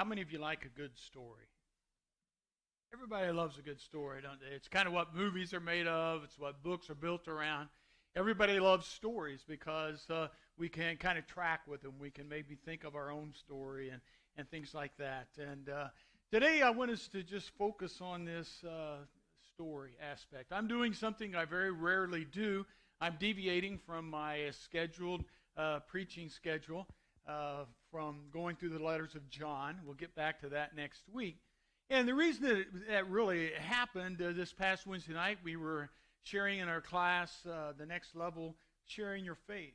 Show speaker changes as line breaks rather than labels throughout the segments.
How many of you like a good story? Everybody loves a good story, don't they? It's kind of what movies are made of. It's what books are built around. Everybody loves stories because we can kind of track with them. We can maybe think of our own story and things like that. And today I want us to just focus on this story aspect. I'm doing something I very rarely do. I'm deviating from my scheduled preaching schedule from going through the letters of John. We'll get back to that next week. And the reason that really happened this past Wednesday night, we were sharing in our class, the next level, sharing your faith.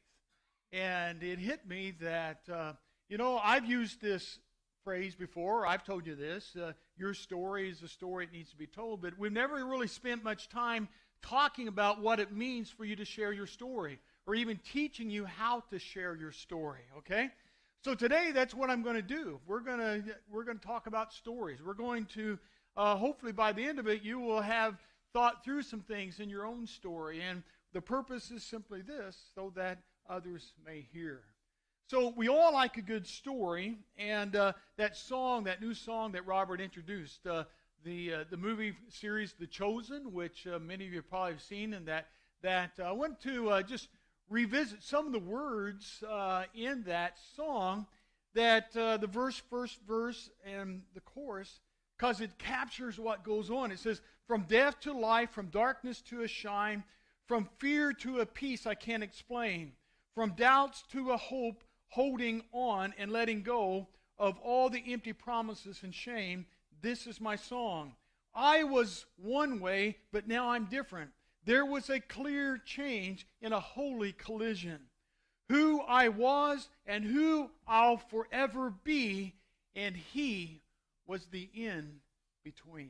And it hit me that, I've used this phrase before. I've told you this. Your story is the story that needs to be told. But we've never really spent much time talking about what it means for you to share your story, or even teaching you how to share your story, okay? So today, that's what I'm going to do. We're going to talk about stories. We're going to, hopefully by the end of it, you will have thought through some things in your own story. And the purpose is simply this, so that others may hear. So we all like a good story. And that new song that Robert introduced, the movie series The Chosen, which many of you probably have seen, and that I want to just revisit some of the words in that song, that the first verse and the chorus, because it captures what goes on. It says, from death to life, from darkness to a shine, from fear to a peace I can't explain, from doubts to a hope, holding on and letting go of all the empty promises and shame. This is my song. I was one way, but now I'm different. There was a clear change in a holy collision. Who I was and who I'll forever be, and He was the in between.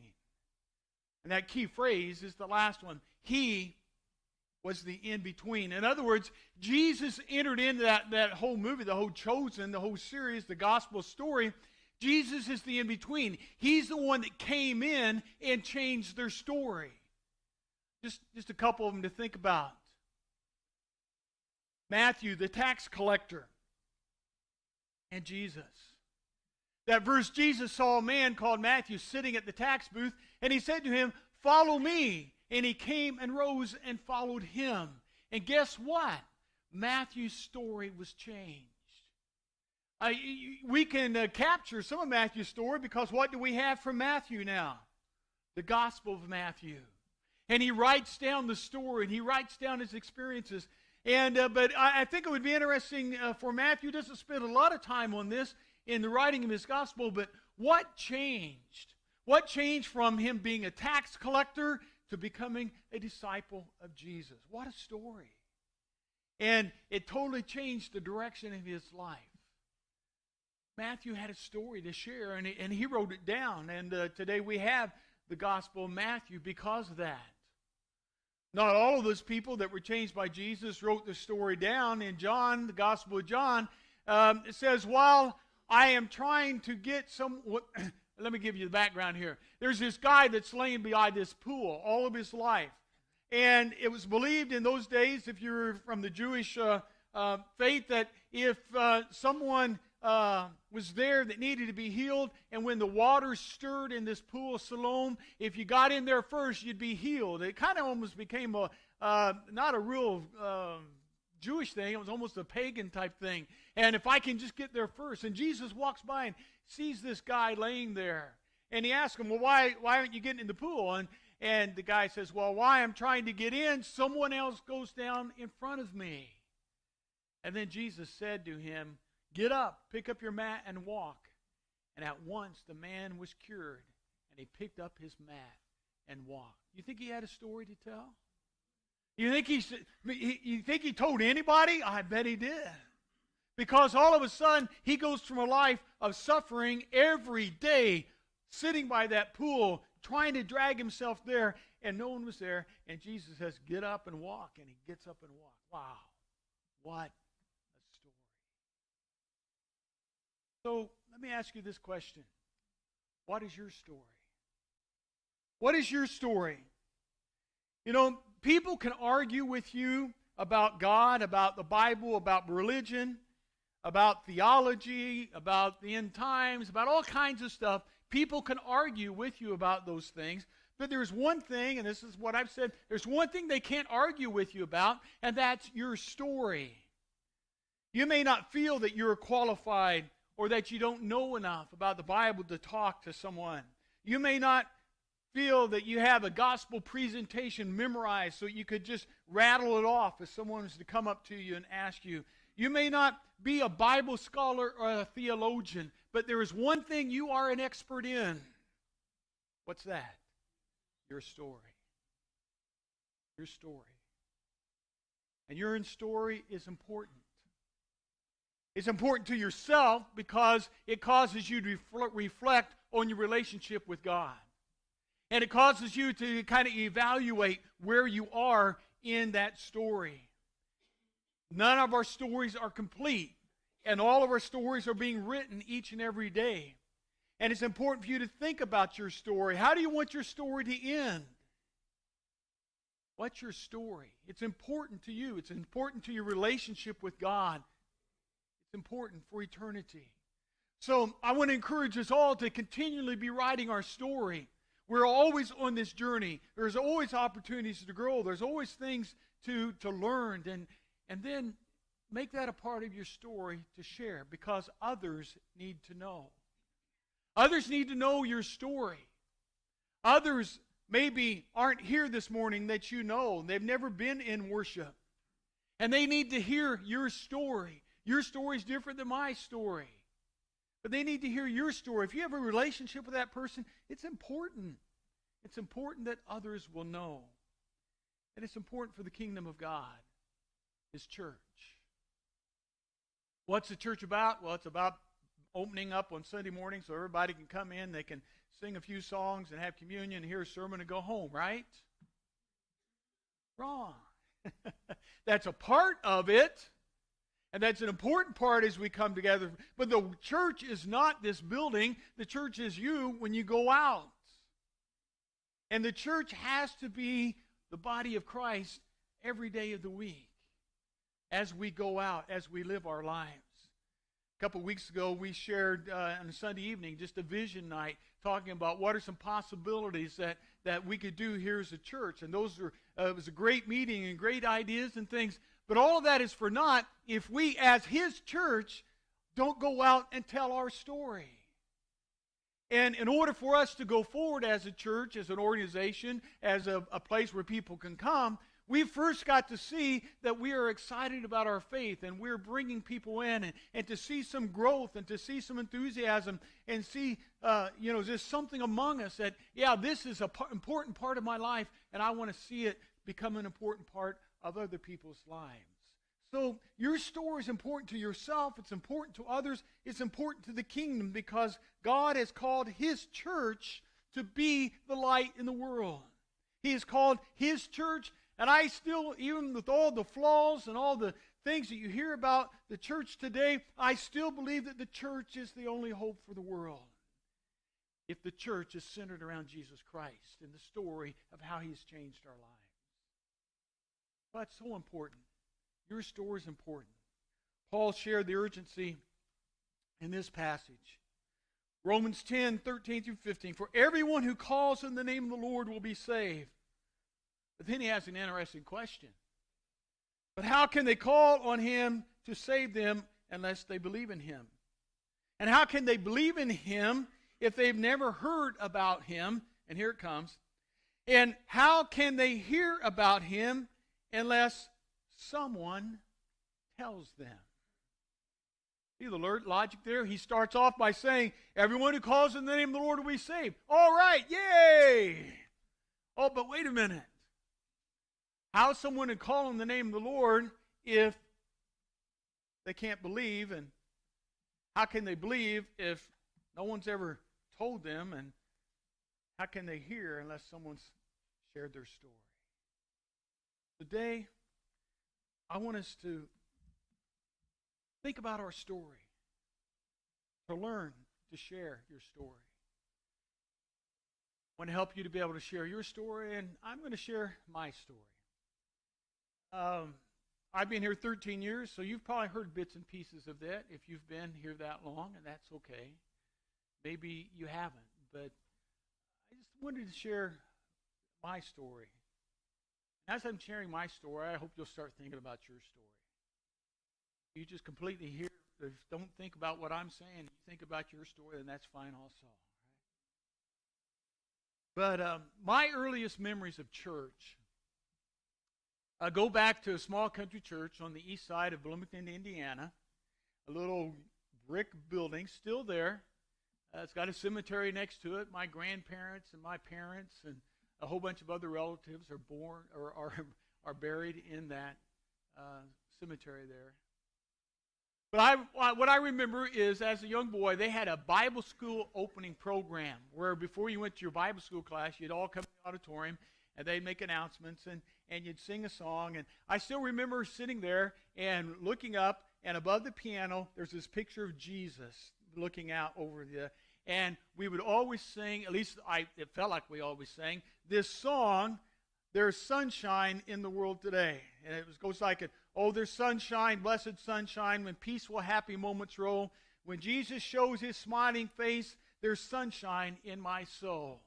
And that key phrase is the last one. He was the in between. In other words, Jesus entered into that whole movie, the whole Chosen, the whole series, the gospel story. Jesus is the in between. He's the one that came in and changed their story. Just a couple of them to think about. Matthew, the tax collector, and Jesus. That verse, Jesus saw a man called Matthew sitting at the tax booth, and he said to him, follow me. And he came and rose and followed him. And guess what? Matthew's story was changed. We can capture some of Matthew's story, because what do we have from Matthew now? The Gospel of Matthew. And he writes down the story, and he writes down his experiences. But I think it would be interesting for Matthew. Doesn't spend a lot of time on this in the writing of his gospel, but what changed? What changed from him being a tax collector to becoming a disciple of Jesus? What a story. And it totally changed the direction of his life. Matthew had a story to share, and he wrote it down. And today we have the Gospel of Matthew because of that. Not all of those people that were changed by Jesus wrote the story down. In John, the Gospel of John, it says, while I am trying to get some... Let me give you the background here. There's this guy that's laying beside this pool all of his life. And it was believed in those days, if you're from the Jewish faith, that if someone was there that needed to be healed, and when the water stirred in this pool of Siloam, if you got in there first, you'd be healed. It kind of almost became not a real Jewish thing. It was almost a pagan type thing. And if I can just get there first. And Jesus walks by and sees this guy laying there. And he asks him, well, why aren't you getting in the pool? And the guy says, well, why I'm trying to get in, someone else goes down in front of me. And then Jesus said to him, get up, pick up your mat, and walk. And at once the man was cured, and he picked up his mat and walked. You think he had a story to tell? You think he told anybody? I bet he did. Because all of a sudden, he goes from a life of suffering every day, sitting by that pool, trying to drag himself there, and no one was there. And Jesus says, get up and walk. And he gets up and walks. Wow. What a story. So let me ask you this question. What is your story? What is your story? You know, people can argue with you about God, about the Bible, about religion, about theology, about the end times, about all kinds of stuff. People can argue with you about those things. But there's one thing, and this is what I've said, there's one thing they can't argue with you about, and that's your story. You may not feel that you're qualified or that you don't know enough about the Bible to talk to someone. You may not feel that you have a gospel presentation memorized so you could just rattle it off if someone was to come up to you and ask you. You may not be a Bible scholar or a theologian, but there is one thing you are an expert in. What's that? Your story. Your story. And your story is important. It's important to yourself because it causes you to reflect on your relationship with God. And it causes you to kind of evaluate where you are in that story. None of our stories are complete, and all of our stories are being written each and every day. And it's important for you to think about your story. How do you want your story to end? What's your story? It's important to you. It's important to your relationship with God. It's important for eternity. So I want to encourage us all to continually be writing our story. We're always on this journey. There's always opportunities to grow. There's always things to learn. And then make that a part of your story to share, because others need to know. Others need to know your story. Others maybe aren't here this morning that you know. They've never been in worship. And they need to hear your story. Your story is different than my story. But they need to hear your story. If you have a relationship with that person, it's important. It's important that others will know. And it's important for the kingdom of God, His church. What's the church about? Well, it's about opening up on Sunday morning so everybody can come in, they can sing a few songs and have communion, hear a sermon and go home, right? Wrong. That's a part of it, and that's an important part as we come together. But the church is not this building. The church is you when you go out. And the church has to be the body of Christ every day of the week as we go out, as we live our lives. A couple of weeks ago, we shared on a Sunday evening just a vision night talking about what are some possibilities that we could do here as a church. And those are it was a great meeting and great ideas and things. But all of that is for naught if we, as His church, don't go out and tell our story. And in order for us to go forward as a church, as an organization, as a place where people can come, we first got to see that we are excited about our faith and we're bringing people in and to see some growth and to see some enthusiasm and see, just something among us that, yeah, this is an important part of my life and I want to see it become an important part of other people's lives. So your story is important to yourself. It's important to others. It's important to the kingdom because God has called His church to be the light in the world. He has called His church. And I still, even with all the flaws and all the things that you hear about the church today, I still believe that the church is the only hope for the world. If the church is centered around Jesus Christ and the story of how He's changed our lives. But it's so important. Your story is important. Paul shared the urgency in this passage. Romans 10:13-15. For everyone who calls on the name of the Lord will be saved. But then he has an interesting question. But how can they call on Him to save them unless they believe in Him? And how can they believe in Him if they've never heard about Him? And here it comes. And how can they hear about Him unless someone tells them? See the logic there? He starts off by saying, everyone who calls in the name of the Lord will be saved. All right, yay! Oh, but wait a minute. How is someone to call on the name of the Lord if they can't believe? And how can they believe if no one's ever told them? And how can they hear unless someone's shared their story? Today, I want us to think about our story, to learn to share your story. I want to help you to be able to share your story, and I'm going to share my story. I've been here 13 years, so you've probably heard bits and pieces of that if you've been here that long, and that's okay. Maybe you haven't, but I just wanted to share my story. As I'm sharing my story, I hope you'll start thinking about your story. You just completely hear, don't think about what I'm saying. You think about your story, and that's fine also. But my earliest memories of church go back to a small country church on the east side of Bloomington, Indiana. A little brick building, still there. It's got a cemetery next to it. My grandparents and my parents and a whole bunch of other relatives are born or are buried in that cemetery there. But what I remember is, as a young boy, they had a Bible school opening program where before you went to your Bible school class, you'd all come to the auditorium, and they'd make announcements, and you'd sing a song. And I still remember sitting there and looking up, and above the piano, there's this picture of Jesus looking out over the... And we would always sing, at least it felt like we always sang, this song, "There's Sunshine in the World Today." And it goes like it, "Oh, there's sunshine, blessed sunshine, when peaceful, happy moments roll. When Jesus shows his smiling face, there's sunshine in my soul."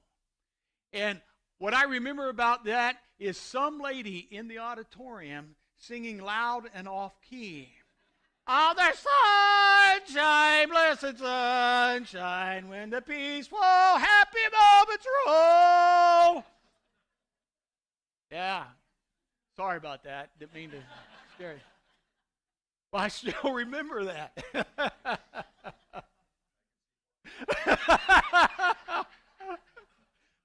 And what I remember about that is some lady in the auditorium singing loud and off-key. "Oh, there's sunshine, blessed sunshine, when the peaceful, happy moments roll." Yeah. Sorry about that. Didn't mean to scare you. But I still remember that.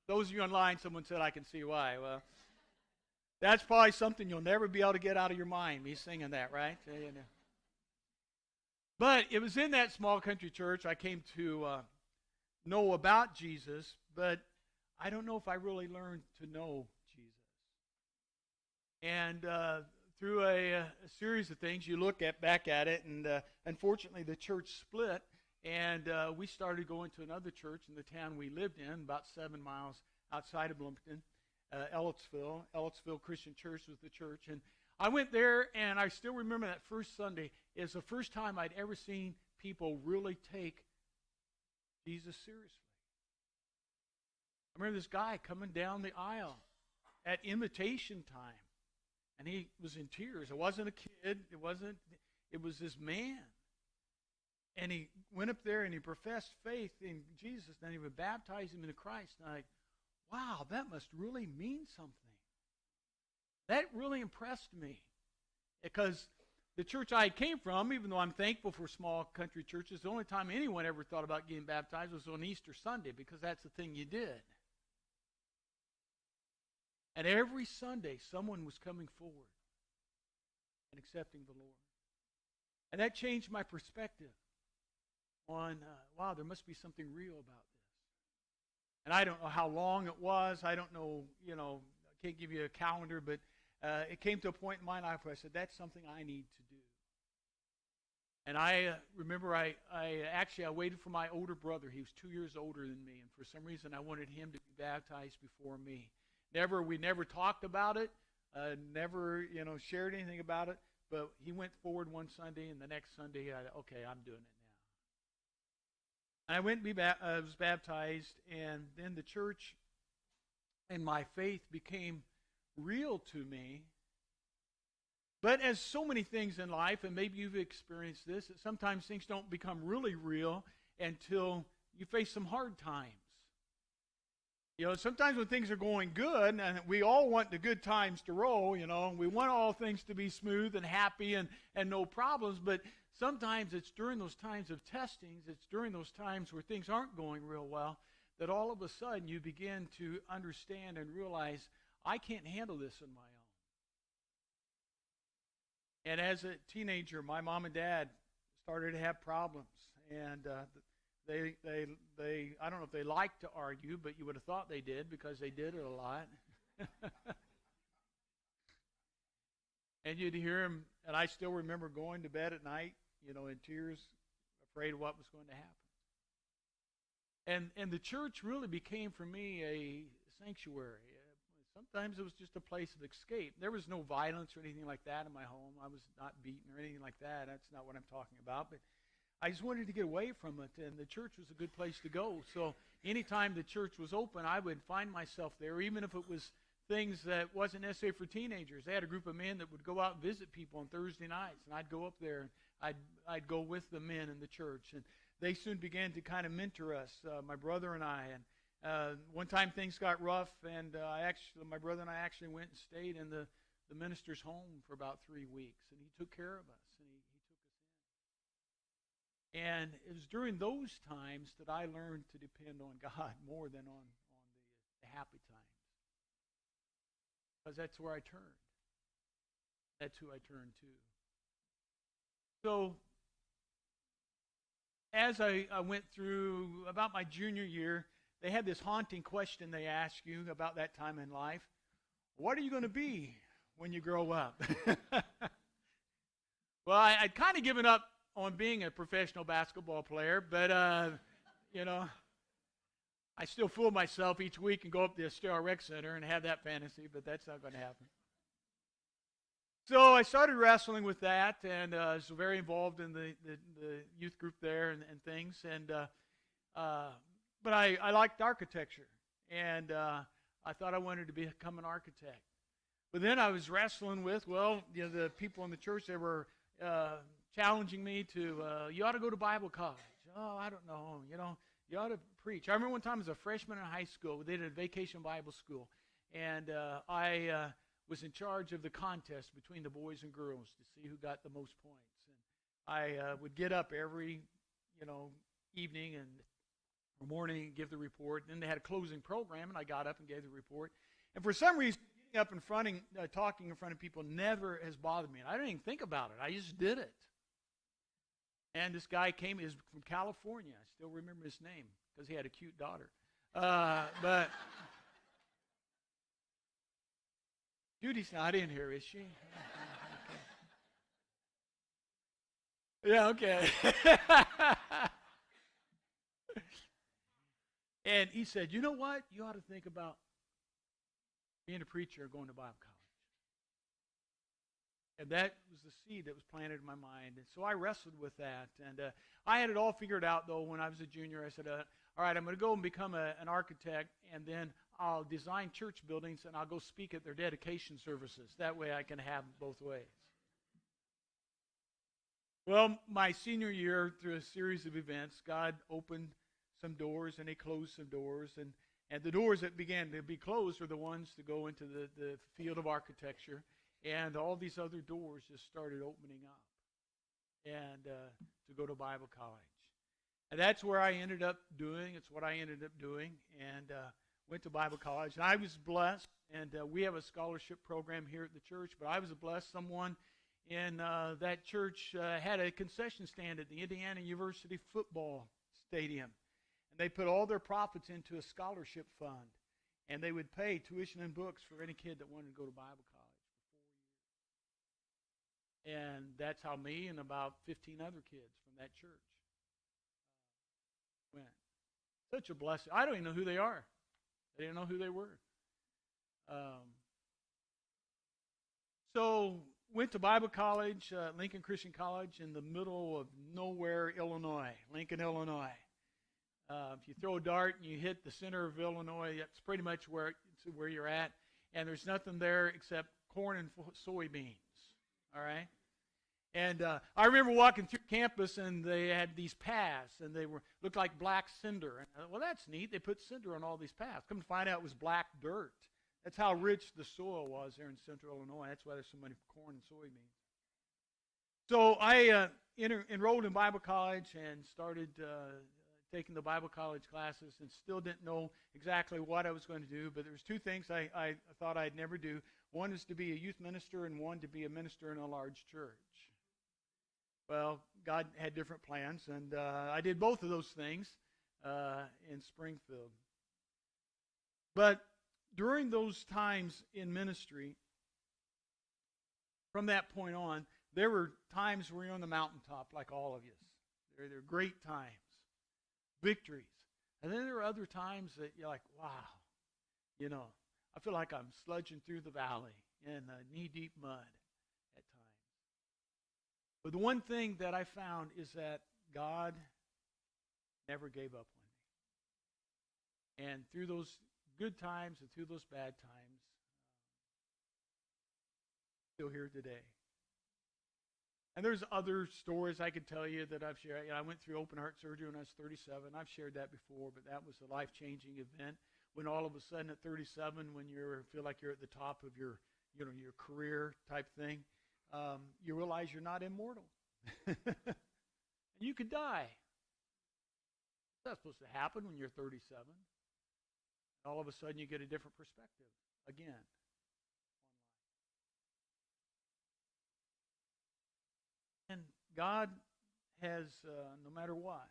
Those of you online, someone said I can see why. Well, that's probably something you'll never be able to get out of your mind, me singing that, right? But it was in that small country church I came to know about Jesus, but I don't know if I really learned to know Jesus. And through a series of things, you look back at it, and unfortunately the church split, and we started going to another church in the town we lived in, about 7 miles outside of Bloomington, Ellettsville. Ellettsville Christian Church was the church, and I went there, and I still remember that first Sunday is the first time I'd ever seen people really take Jesus seriously. I remember this guy coming down the aisle at invitation time, and he was in tears. It wasn't a kid. It was this man. And he went up there and he professed faith in Jesus, and he would baptize him into Christ. And I'm like, wow, that must really mean something. That really impressed me, because the church I came from, even though I'm thankful for small country churches, the only time anyone ever thought about getting baptized was on Easter Sunday, because that's the thing you did. And every Sunday, someone was coming forward and accepting the Lord. And that changed my perspective on, wow, there must be something real about this. And I don't know how long it was. I don't know, I can't give you a calendar, but it came to a point in my life where I said, that's something I need to do. And I remember I waited for my older brother. He was 2 years older than me, and for some reason I wanted him to be baptized before me. We never talked about it, never shared anything about it, but he went forward one Sunday, and the next Sunday, okay, I'm doing it now. And I went and was baptized, and then the church and my faith became real to me. But as so many things in life, and maybe you've experienced this, that sometimes things don't become really real until you face some hard times. Sometimes when things are going good, and we all want the good times to roll, we want all things to be smooth and happy and no problems, but sometimes it's during those times of testings, it's during those times where things aren't going real well, that all of a sudden you begin to understand and realize, I can't handle this on my own. And as a teenager, my mom and dad started to have problems, and they I don't know if they liked to argue, but you would have thought they did, because they did it a lot. And you'd hear them, and I still remember going to bed at night, in tears, afraid of what was going to happen. And the church really became for me a sanctuary. sometimes it was just a place of escape. There was no violence or anything like that in my home. I was not beaten or anything like that. That's not what I'm talking about. But I just wanted to get away from it, and the church was a good place to go. So anytime the church was open, I would find myself there, even if it was things that wasn't necessary for teenagers. They had a group of men that would go out and visit people on Thursday nights, and I'd go up there, and I'd go with the men in the church, and they soon began to kind of mentor us, my brother and I. And one time things got rough, and my brother and I actually went and stayed in the minister's home for about 3 weeks, and he took care of us, and he took us in. And it was during those times that I learned to depend on God more than on the happy times, because that's where I turned. That's who I turned to. So as I went through about my junior year, they had this haunting question they ask you about that time in life. What are you going to be when you grow up? Well, I'd kind of given up on being a professional basketball player, but, I still fool myself each week and go up to the Estero Rec Center and have that fantasy, but that's not going to happen. So I started wrestling with that, and was very involved in the youth group there and things. But I liked architecture, and I thought I wanted to become an architect. But then I was wrestling with, the people in the church, they were challenging me to, you ought to go to Bible college. Oh, I don't know, you ought to preach. I remember one time as a freshman in high school, they did a vacation Bible school, and I was in charge of the contest between the boys and girls to see who got the most points. And I would get up every, evening and morning and give the report. And then they had a closing program, and I got up and gave the report. And for some reason, getting up in front and talking in front of people never has bothered me. And I didn't even think about it. I just did it. And this guy came, he's from California. I still remember his name because he had a cute daughter. But Judy's not in here, is she? Yeah, okay. And he said, you know what? You ought to think about being a preacher or going to Bible college. And that was the seed that was planted in my mind. And so I wrestled with that. And I had it all figured out, though, when I was a junior. I said, all right, I'm going to go and become an architect, and then I'll design church buildings, and I'll go speak at their dedication services. That way I can have both ways. Well, my senior year, through a series of events, God opened some doors, and he closed some doors. And the doors that began to be closed are the ones to go into the field of architecture. And all these other doors just started opening up, and to go to Bible college. And that's where I ended up doing. It's what I ended up doing, and went to Bible college. And I was blessed, and we have a scholarship program here at the church, but I was blessed. Someone in that church had a concession stand at the Indiana University football stadium. And they put all their profits into a scholarship fund, and they would pay tuition and books for any kid that wanted to go to Bible college. And that's how me and about 15 other kids from that church went. Such a blessing. I don't even know who they are. They didn't know who they were. So went to Bible college, Lincoln Christian College, in the middle of nowhere, Illinois, Lincoln, Illinois. If you throw a dart and you hit the center of Illinois, that's pretty much where you're at. And there's nothing there except corn and soybeans. All right? And I remember walking through campus, and they had these paths, and they looked like black cinder. And I thought, well, that's neat. They put cinder on all these paths. Come to find out, it was black dirt. That's how rich the soil was there in central Illinois. That's why there's so many corn and soybeans. So I enrolled in Bible college and started taking the Bible college classes, and still didn't know exactly what I was going to do. But there was two things I thought I'd never do. One is to be a youth minister, and one to be a minister in a large church. Well, God had different plans, and I did both of those things in Springfield. But during those times in ministry, from that point on, there were times where you're on the mountaintop, like all of you. There were great times, victories. And then there were other times that you're like, wow, I feel like I'm sludging through the valley in knee-deep mud at times. But the one thing that I found is that God never gave up on me. And through those good times and through those bad times, still here today. And there's other stories I could tell you that I've shared. I went through open heart surgery when I was 37. I've shared that before, but that was a life-changing event. When all of a sudden at 37, when you feel like you're at the top of your career type thing, you realize you're not immortal. And you could die. That's supposed to happen when you're 37. And all of a sudden you get a different perspective again. And God has, no matter what,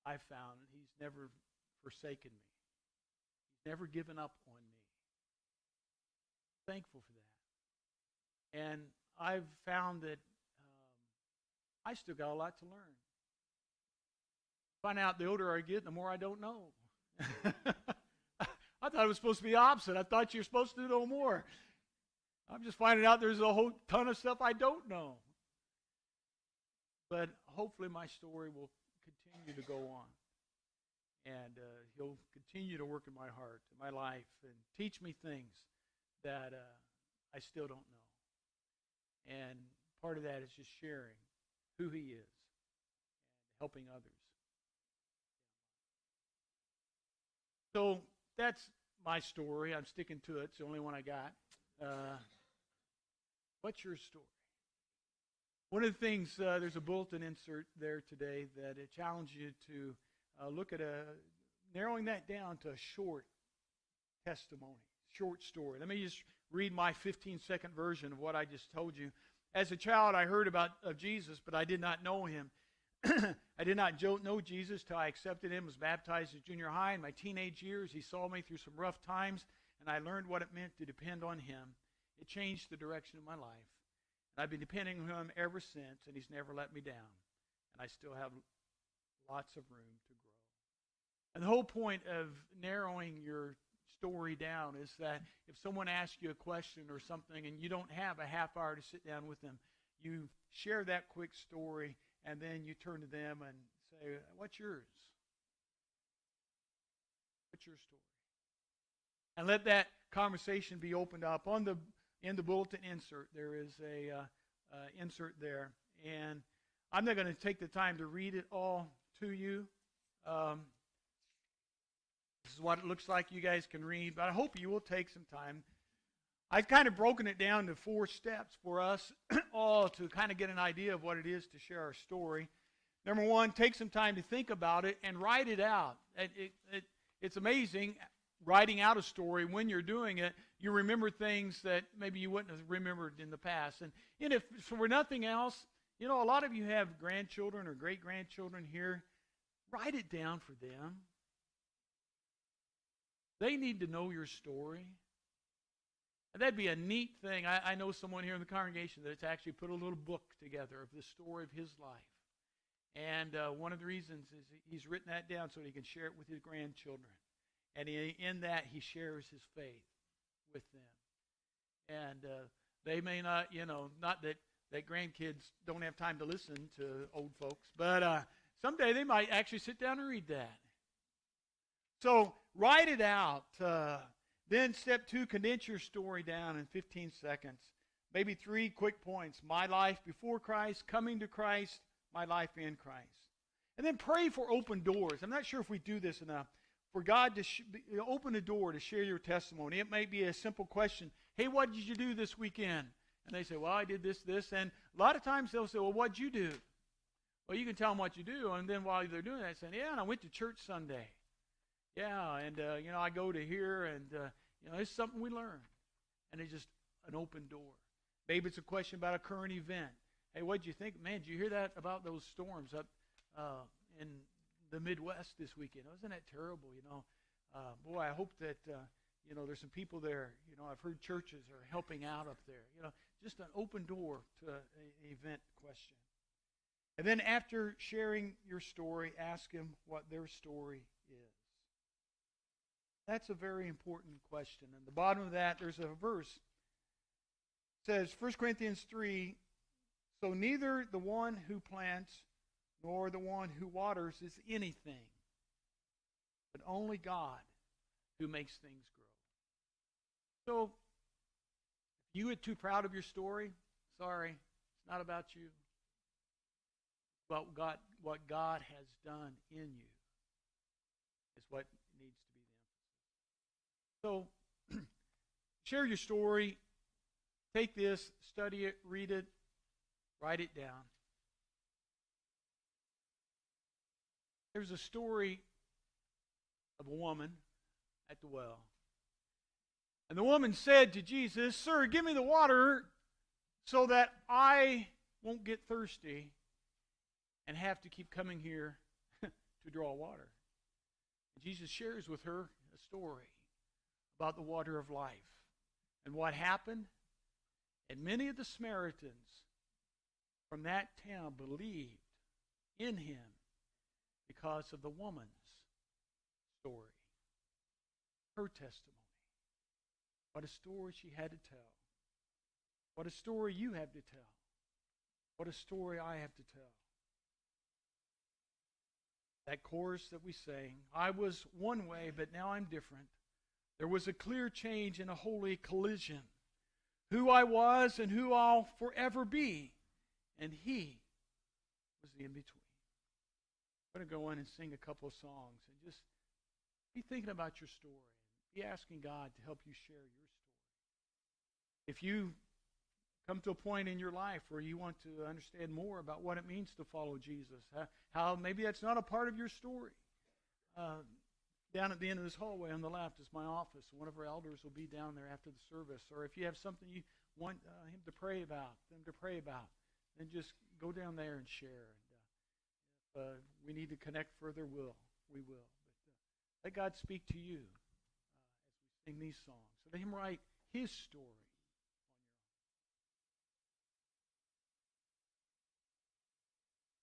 I've found He's never forsaken me. He's never given up on me. I'm thankful for that. And I've found that I still got a lot to learn. Find out the older I get, the more I don't know. I thought it was supposed to be the opposite. I thought you're supposed to know more. I'm just finding out there's a whole ton of stuff I don't know. But hopefully my story will continue to go on. And He'll continue to work in my heart, in my life, and teach me things that I still don't know. And part of that is just sharing who He is and helping others. So that's my story. I'm sticking to it. It's the only one I got. What's your story? One of the things, there's a bulletin insert there today that it challenges you to look at narrowing that down to a short testimony, short story. Let me just read my 15-second version of what I just told you. As a child, I heard of Jesus, but I did not know Him. I did not know Jesus till I accepted Him, was baptized in junior high. In my teenage years, He saw me through some rough times, and I learned what it meant to depend on Him. It changed the direction of my life. And I've been depending on Him ever since, and He's never let me down. And I still have lots of room to grow. And the whole point of narrowing your story down is that if someone asks you a question or something and you don't have a half hour to sit down with them, you share that quick story, and then you turn to them and say, what's yours? What's your story? And let that conversation be opened up. In the bulletin insert, there is a insert there. And I'm not going to take the time to read it all to you. This is what it looks like you guys can read, but I hope you will take some time. I've kind of broken it down to 4 steps for us all to kind of get an idea of what it is to share our story. Number 1, take some time to think about it and write it out. It's amazing writing out a story. When you're doing it, you remember things that maybe you wouldn't have remembered in the past. And if for nothing else, a lot of you have grandchildren or great-grandchildren here. Write it down for them. They need to know your story. And that'd be a neat thing. I know someone here in the congregation that's actually put a little book together of the story of his life. And one of the reasons is he's written that down so he can share it with his grandchildren. And in that, he shares his faith with them. And they may not, not that grandkids don't have time to listen to old folks, but someday they might actually sit down and read that. So write it out. Then step 2, condense your story down in 15 seconds. Maybe 3 quick points. My life before Christ, coming to Christ, my life in Christ. And then pray for open doors. I'm not sure if we do this enough. For God to open a door to share your testimony. It may be a simple question. Hey, what did you do this weekend? And they say, well, I did this. And a lot of times they'll say, well, what'd you do? Well, you can tell them what you do. And then while they're doing that, say, yeah, and I went to church Sunday. Yeah, and, I go to here, and, it's something we learn. And it's just an open door. Maybe it's a question about a current event. Hey, what did you think? Man, did you hear that about those storms up in the Midwest this weekend? Wasn't that terrible, Boy, I hope that, there's some people there. I've heard churches are helping out up there. Just an open door to an event question. And then after sharing your story, ask them what their story is. That's a very important question. And the bottom of that, there's a verse. It says, 1 Corinthians 3, so neither the one who plants nor the one who waters is anything, but only God who makes things grow. So, if you are too proud of your story, sorry, it's not about you. But what God has done in you is what needs to be the emphasis. So, share your story. Take this, study it, read it, write it down. There's a story of a woman at the well. And the woman said to Jesus, Sir, give me the water so that I won't get thirsty and have to keep coming here to draw water. And Jesus shares with her a story about the water of life and what happened. And many of the Samaritans from that town believed in him because of the woman's story, her testimony. What a story she had to tell. What a story you have to tell. What a story I have to tell. That chorus that we sang, I was one way, but now I'm different. There was a clear change and a holy collision. Who I was and who I'll forever be. And he was the in-between. I'm going to go in and sing a couple of songs and just be thinking about your story. Be asking God to help you share your story. If you come to a point in your life where you want to understand more about what it means to follow Jesus, how maybe that's not a part of your story. Down at the end of this hallway on the left is my office. One of our elders will be down there after the service. Or if you have something you want them to pray about, then just go down there and share. And if we need to connect further, we will. But let God speak to you as we sing these songs. So let him write his story